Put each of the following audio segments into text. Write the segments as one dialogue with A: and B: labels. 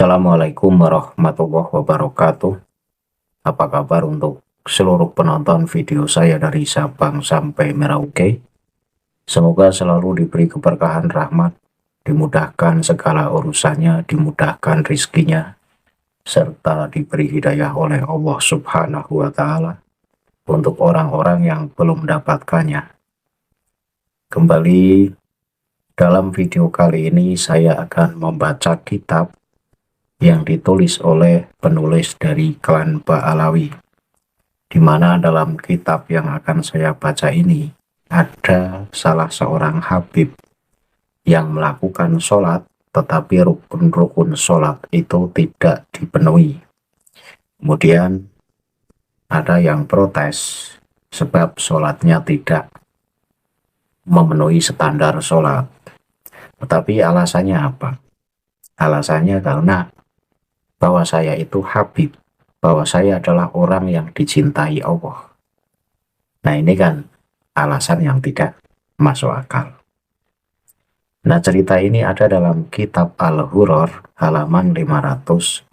A: Assalamualaikum warahmatullahi wabarakatuh. Apa kabar untuk seluruh penonton video saya dari Sabang sampai Merauke? Semoga selalu diberi keberkahan rahmat, dimudahkan segala urusannya, dimudahkan rizkinya, serta diberi hidayah oleh Allah Subhanahu wa Ta'ala untuk orang-orang yang belum mendapatkannya. Kembali dalam video kali ini saya akan membaca kitab yang ditulis oleh penulis dari klan Ba'alawi, di mana dalam kitab yang akan saya baca ini ada salah seorang habib yang melakukan sholat tetapi rukun-rukun sholat itu tidak dipenuhi. Kemudian ada yang protes sebab sholatnya tidak memenuhi standar sholat. Tetapi alasannya apa? Alasannya karena bahwa saya itu habib, bahwa saya adalah orang yang dicintai Allah. Nah, ini kan alasan yang tidak masuk akal. Nah, cerita ini ada dalam kitab Al-Huror halaman 544,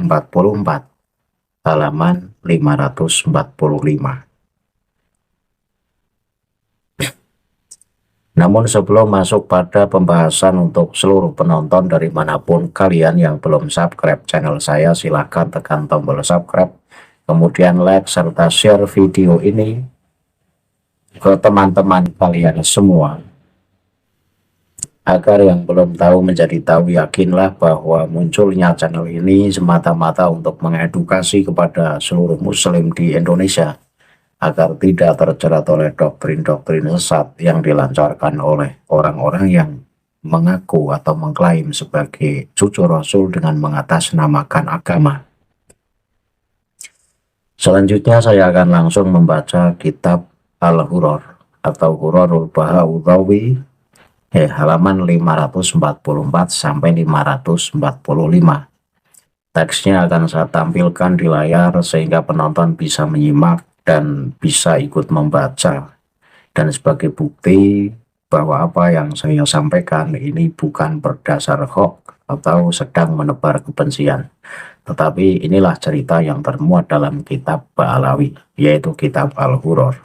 A: halaman 545. Namun sebelum masuk pada pembahasan, untuk seluruh penonton dari manapun kalian yang belum subscribe channel saya, silahkan tekan tombol subscribe, kemudian like serta share video ini ke teman-teman kalian semua, agar yang belum tahu menjadi tahu. Yakinlah bahwa munculnya channel ini semata-mata untuk mengedukasi kepada seluruh muslim di Indonesia, agar tidak terjerat oleh doktrin-doktrin sesat yang dilancarkan oleh orang-orang yang mengaku atau mengklaim sebagai cucu Rasul dengan mengatasnamakan agama. Selanjutnya saya akan langsung membaca kitab Al-Huror atau Hurorul Baha'u'dhawi halaman 544 sampai 545. Teksnya akan saya tampilkan di layar sehingga penonton bisa menyimak dan bisa ikut membaca. Dan sebagai bukti bahwa apa yang saya sampaikan ini bukan berdasar hoax atau sedang menebar kebencian, tetapi inilah cerita yang termuat dalam kitab Ba'alawi, yaitu kitab Al-Huror.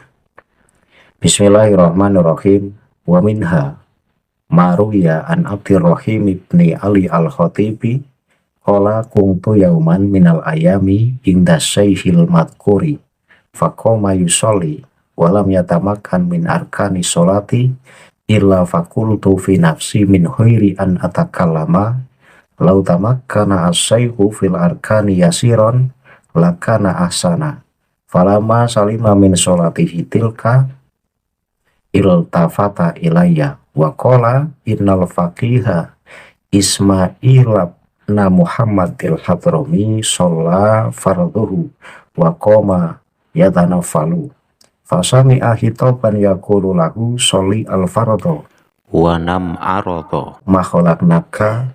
A: Bismillahirrahmanirrahim. Wa minha maruya an Abdirrahim ibni Ali al-Khatibi qala kuntu yauman minal ayami inda syaikhil madkuri faqoma yusolli walam yatamakan min arkani sholati illa fakultu fi nafsi min khairi an atakallama lau tamakkana as-shaykhu fil arkani yasiron lakana ahsana falama salima min sholatihi tilka iltafata ilayya wa qala innal faqiha Ismail na Muhammadil Hadrami sholla farduhu wa qoma yatanafalu fasami ahitoban yakulu lahu sholli al-fardo wa nam arodo makholaknaka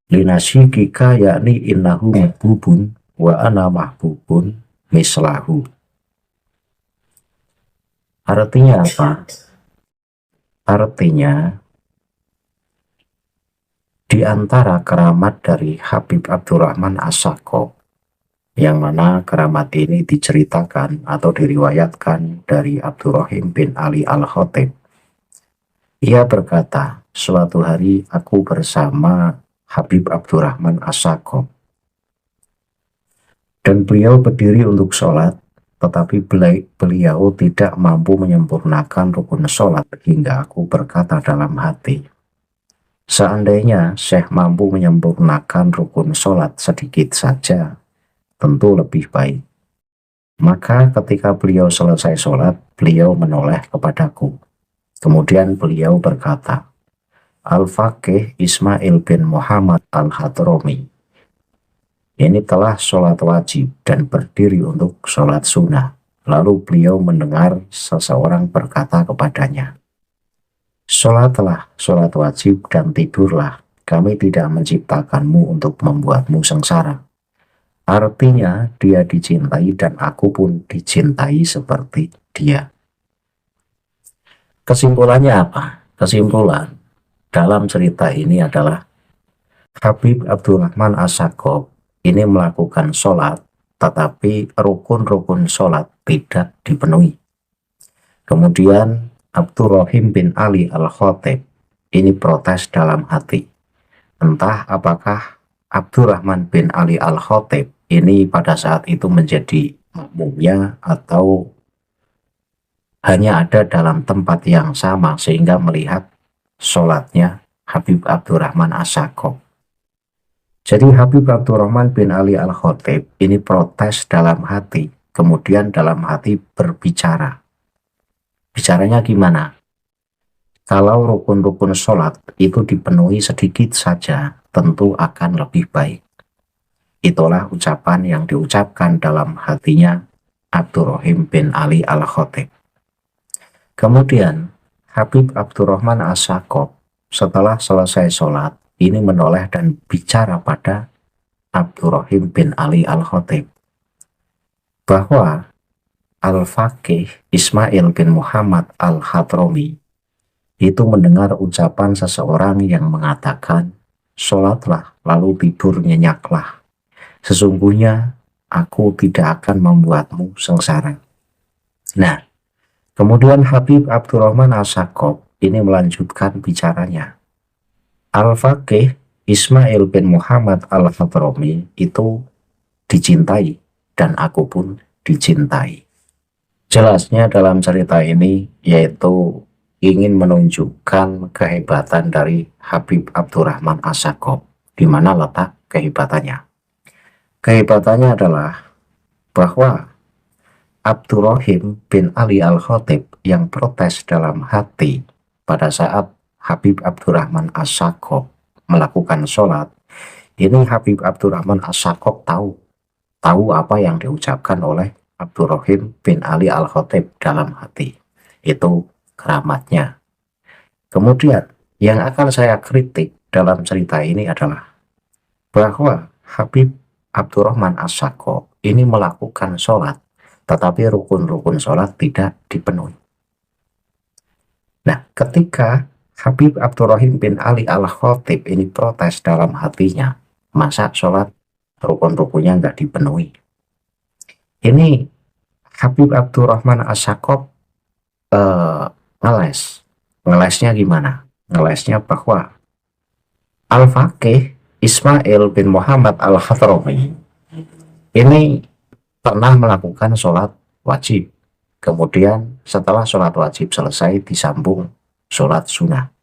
A: linasyikika yakni innahu mahbubun wa ana mahbubun mislahu. Artinya apa? Artinya di antara keramat dari Habib Abdurrahman As-Sakop, yang mana keramat ini diceritakan atau diriwayatkan dari Abdurrahim bin Ali Al-Khatib. Ia berkata, suatu hari aku bersama Habib Abdurrahman As-Sakop, dan beliau berdiri untuk sholat, tetapi beliau tidak mampu menyempurnakan rukun sholat, hingga aku berkata dalam hati, seandainya Syekh mampu menyempurnakan rukun sholat sedikit saja, tentu lebih baik. Maka ketika beliau selesai sholat, beliau menoleh kepadaku. Kemudian beliau berkata, Al-Faqih Ismail bin Muhammad Al-Hadrami ini telah sholat wajib dan berdiri untuk sholat sunnah. Lalu beliau mendengar seseorang berkata kepadanya, sholatlah sholat wajib dan tidurlah, kami tidak menciptakanmu untuk membuatmu sengsara. Artinya dia dicintai dan aku pun dicintai seperti dia. Kesimpulannya apa? Kesimpulan dalam cerita ini adalah Habib Abdurrahman As-Sakop ini melakukan sholat, tetapi rukun-rukun sholat tidak dipenuhi. Kemudian Abdurrahim bin Ali Al-Khatib ini protes dalam hati. Entah apakah Abdurrahman bin Ali Al-Khatib ini pada saat itu menjadi makmumnya atau hanya ada dalam tempat yang sama sehingga melihat sholatnya Habib Abdurrahman As-Sakop. Jadi Habib Abdurrahman bin Ali Al-Khatib ini protes dalam hati, kemudian dalam hati berbicara. Bicaranya gimana? Kalau rukun-rukun sholat itu dipenuhi sedikit saja, tentu akan lebih baik. Itulah ucapan yang diucapkan dalam hatinya Abdurrahim bin Ali Al-Khatib. Kemudian Habib Abdurrahman As-Sakop setelah selesai sholat ini menoleh dan bicara pada Abdurrahim bin Ali Al-Khatib bahwa Al-Faqih Ismail bin Muhammad Al-Hadrami itu mendengar ucapan seseorang yang mengatakan, sholatlah lalu tidur nyenyaklah. Sesungguhnya aku tidak akan membuatmu sengsara. Nah, kemudian Habib Abdurrahman As-Sakop ini melanjutkan bicaranya. Al-Faqih Ismail bin Muhammad Al-Hadrami itu dicintai dan aku pun dicintai. Jelasnya dalam cerita ini yaitu ingin menunjukkan kehebatan dari Habib Abdurrahman As-Sakop. Di mana letak kehebatannya? Kehebatannya adalah bahwa Abdurrahim bin Ali Al-Khatib yang protes dalam hati pada saat Habib Abdurrahman As-Sakop melakukan sholat, ini Habib Abdurrahman As-Sakop tahu apa yang diucapkan oleh Abdurrahim bin Ali Al-Khatib dalam hati. Itu keramatnya. Kemudian yang akan saya kritik dalam cerita ini adalah bahwa Habib Abdurrahman As-Sakop ini melakukan sholat, tetapi rukun-rukun sholat tidak dipenuhi. Nah, ketika Habib Abdurrahim bin Ali Al-Khatib ini protes dalam hatinya, masa sholat rukun-rukunnya nggak dipenuhi. Ini Habib Abdurrahman As-Sakop ngelesnya gimana? Ngelesnya bahwa Al-Faqih Ismail bin Muhammad Al-Hadrami ini pernah melakukan sholat wajib. Kemudian setelah sholat wajib selesai disambung sholat sunnah.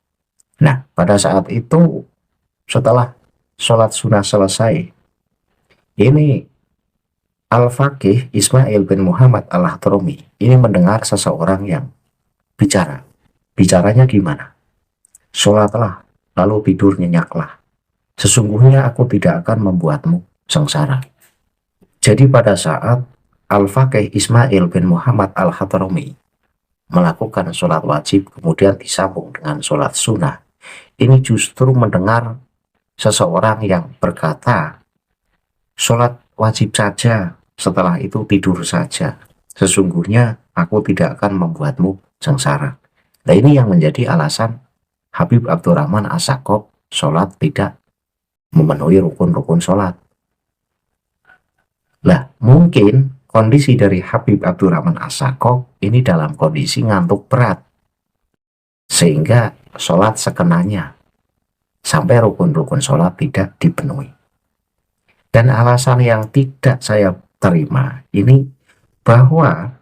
A: Nah, pada saat itu setelah sholat sunnah selesai, ini Al-Faqih Ismail bin Muhammad Al-Hadrami ini mendengar seseorang yang bicara. Bicaranya gimana? Sholatlah, lalu tidur nyenyaklah. Sesungguhnya aku tidak akan membuatmu sengsara. Jadi pada saat Al-Faqih Ismail bin Muhammad Al-Hadrami melakukan sholat wajib kemudian disambung dengan sholat sunnah, ini justru mendengar seseorang yang berkata, sholat wajib saja, setelah itu tidur saja. Sesungguhnya aku tidak akan membuatmu sengsara. Nah, ini yang menjadi alasan Habib Abdurrahman As-Sakop sholat tidak memenuhi rukun-rukun sholat. Lah, mungkin kondisi dari Habib Abdurrahman As-Sakop ini dalam kondisi ngantuk berat, sehingga sholat sekenanya, sampai rukun-rukun sholat tidak dipenuhi. Dan alasan yang tidak saya terima ini bahwa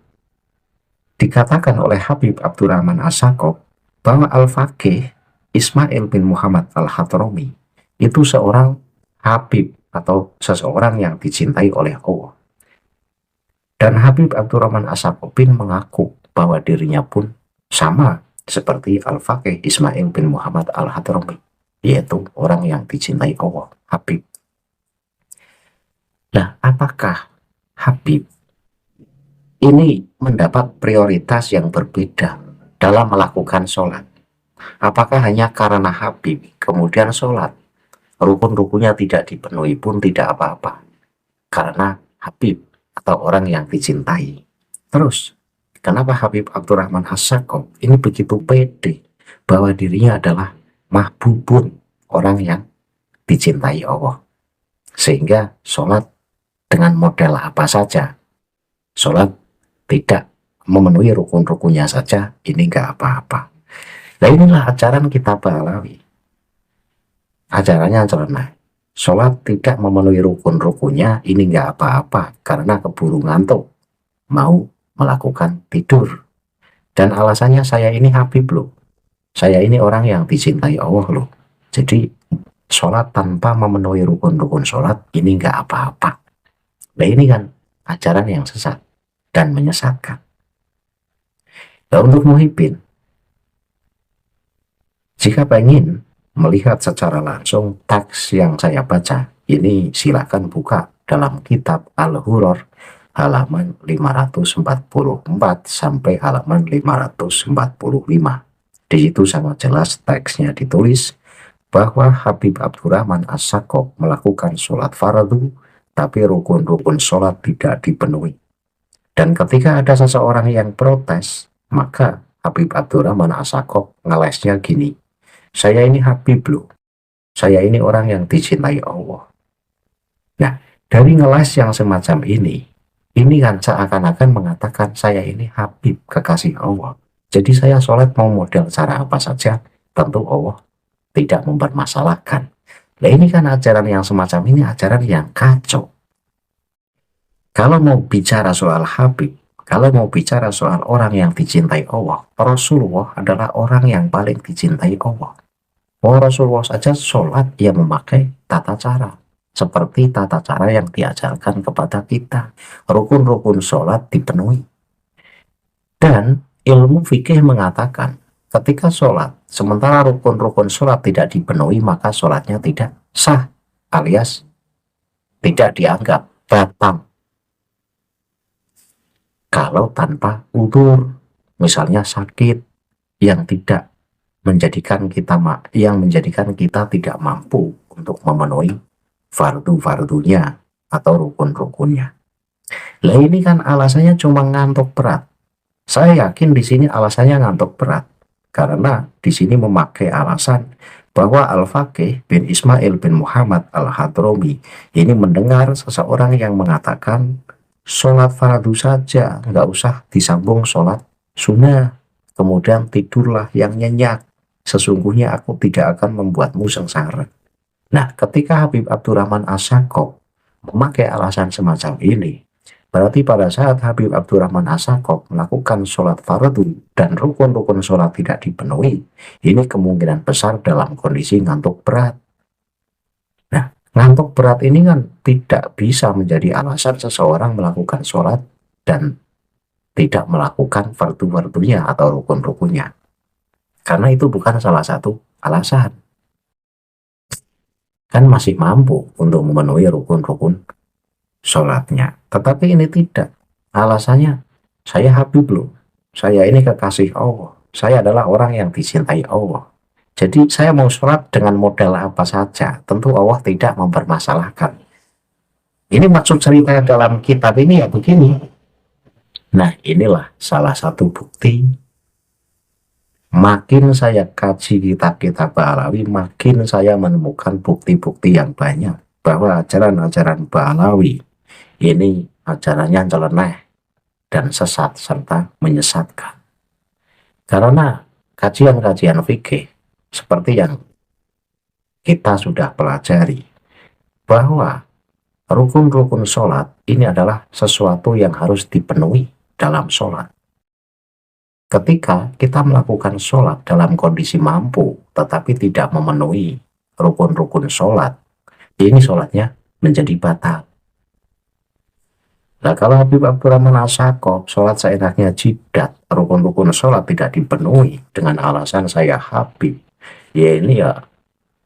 A: dikatakan oleh Habib Abdurrahman As-Sakop bahwa Al-Faqih Ismail bin Muhammad Al-Hadrami itu seorang Habib atau seseorang yang dicintai oleh Allah. Dan Habib Abdurrahman As-Sakop bin mengaku bahwa dirinya pun sama seperti Al-Faqih Ismail bin Muhammad Al-Hadrami, yaitu orang yang dicintai Allah, Habib. Nah, apakah Habib ini mendapat prioritas yang berbeda dalam melakukan sholat? Apakah hanya karena Habib kemudian sholat rukun-rukunnya tidak dipenuhi pun tidak apa-apa karena Habib atau orang yang dicintai? Terus kenapa Habib Abdurrahman As-Sakop ini begitu pede bahwa dirinya adalah mahbubun, orang yang dicintai Allah. Sehingga sholat dengan model apa saja, sholat tidak memenuhi rukun-rukunnya saja, ini nggak apa-apa. Nah inilah ajaran kitab Ba'alawi. Ajarannya celana. Sholat tidak memenuhi rukun-rukunnya, ini nggak apa-apa karena keburu ngantuk, mau melakukan tidur. Dan alasannya saya ini Habib loh. Saya ini orang yang dicintai Allah loh. Jadi sholat tanpa memenuhi rukun-rukun sholat ini nggak apa-apa. Nah ini kan ajaran yang sesat dan menyesatkan. Nah untuk muhibbin, jika pengen melihat secara langsung teks yang saya baca, ini silakan buka dalam kitab Al-Hurur halaman 544 sampai halaman 545. Di situ sangat jelas teksnya ditulis bahwa Habib Abdurrahman As-Sakop melakukan sholat fardu, tapi rukun-rukun sholat tidak dipenuhi. Dan ketika ada seseorang yang protes, maka Habib Abdurrahman As-Sakop ngelesnya gini, saya ini Habib loh, saya ini orang yang dicintai Allah. Nah, dari ngeles yang semacam ini kan seakan-akan mengatakan saya ini Habib, kekasih Allah. Jadi saya sholat mau model cara apa saja, tentu Allah tidak mempermasalahkan. Nah ini kan ajaran yang semacam ini ajaran yang kacau. Kalau mau bicara soal Habib, kalau mau bicara soal orang yang dicintai Allah, Rasulullah adalah orang yang paling dicintai Allah. Rasulullah saja sholat yang memakai tata cara, seperti tata cara yang diajarkan kepada kita. Rukun-rukun sholat dipenuhi. Dan ilmu fikih mengatakan, ketika sholat, sementara rukun-rukun sholat tidak dipenuhi, maka sholatnya tidak sah, alias tidak dianggap batal. Kalau tanpa udzur, misalnya sakit yang tidak menjadikan kita tidak mampu untuk memenuhi fardu-fardunya atau rukun-rukunnya. Lah ini kan alasannya cuma ngantuk berat. Saya yakin di sini alasannya ngantuk berat karena di sini memakai alasan bahwa Al-Faqih bin Ismail bin Muhammad Al-Hadrami ini mendengar seseorang yang mengatakan sholat fardu saja, nggak usah disambung sholat sunnah, kemudian tidurlah yang nyenyak, sesungguhnya aku tidak akan membuatmu sengsara. Nah, ketika Habib Abdurrahman As-Sakop memakai alasan semacam ini, berarti pada saat Habib Abdurrahman As-Sakop melakukan sholat fardu dan rukun-rukun sholat tidak dipenuhi, ini kemungkinan besar dalam kondisi ngantuk berat. Nah, ngantuk berat ini kan tidak bisa menjadi alasan seseorang melakukan sholat dan tidak melakukan fardu-fardunya atau rukun-rukunnya. Karena itu bukan salah satu alasan. Kan masih mampu untuk memenuhi rukun-rukun sholatnya. Tetapi ini tidak. Alasannya, saya Habib loh. Saya ini kekasih Allah. Saya adalah orang yang dicintai Allah. Jadi saya mau sholat dengan model apa saja. Tentu Allah tidak mempermasalahkan. Ini maksud cerita dalam kitab ini ya begini. Nah inilah salah satu bukti. Makin saya kaji kitab-kitab Ba'alawi, makin saya menemukan bukti-bukti yang banyak bahwa ajaran-ajaran Ba'alawi ini ajarannya nyeleneh dan sesat serta menyesatkan. Karena kajian-kajian fikih seperti yang kita sudah pelajari bahwa rukun-rukun sholat ini adalah sesuatu yang harus dipenuhi dalam sholat. Ketika kita melakukan sholat dalam kondisi mampu tetapi tidak memenuhi rukun-rukun sholat, ini sholatnya menjadi batal. Nah kalau Habib Abdurrahman As-Sakop sholat seenaknya jidat, rukun-rukun sholat tidak dipenuhi dengan alasan saya Habib, ya ini ya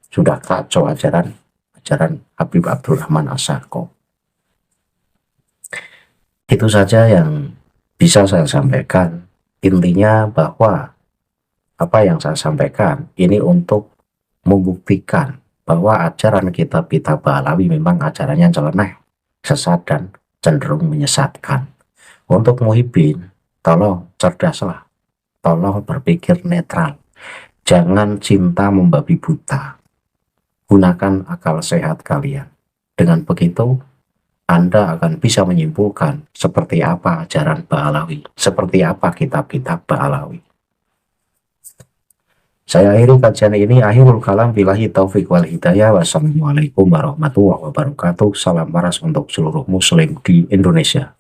A: sudah kacau ajaran Habib Abdurrahman As-Sakop. Itu saja yang bisa saya sampaikan. Intinya bahwa apa yang saya sampaikan ini untuk membuktikan bahwa ajaran kitab-kitab Ba'alawi memang ajarannya nyeleneh, sesat dan cenderung menyesatkan. Untuk muhibbin, tolong cerdaslah, tolong berpikir netral, jangan cinta membabi buta. Gunakan akal sehat kalian. Dengan begitu, Anda akan bisa menyimpulkan seperti apa ajaran Ba'alawi, seperti apa kitab-kitab Ba'alawi. Saya akhiri kajian ini, akhirul kalam, billahi taufik wal hidayah. Wassalamualaikum warahmatullahi wabarakatuh. Salam waras untuk seluruh muslim di Indonesia.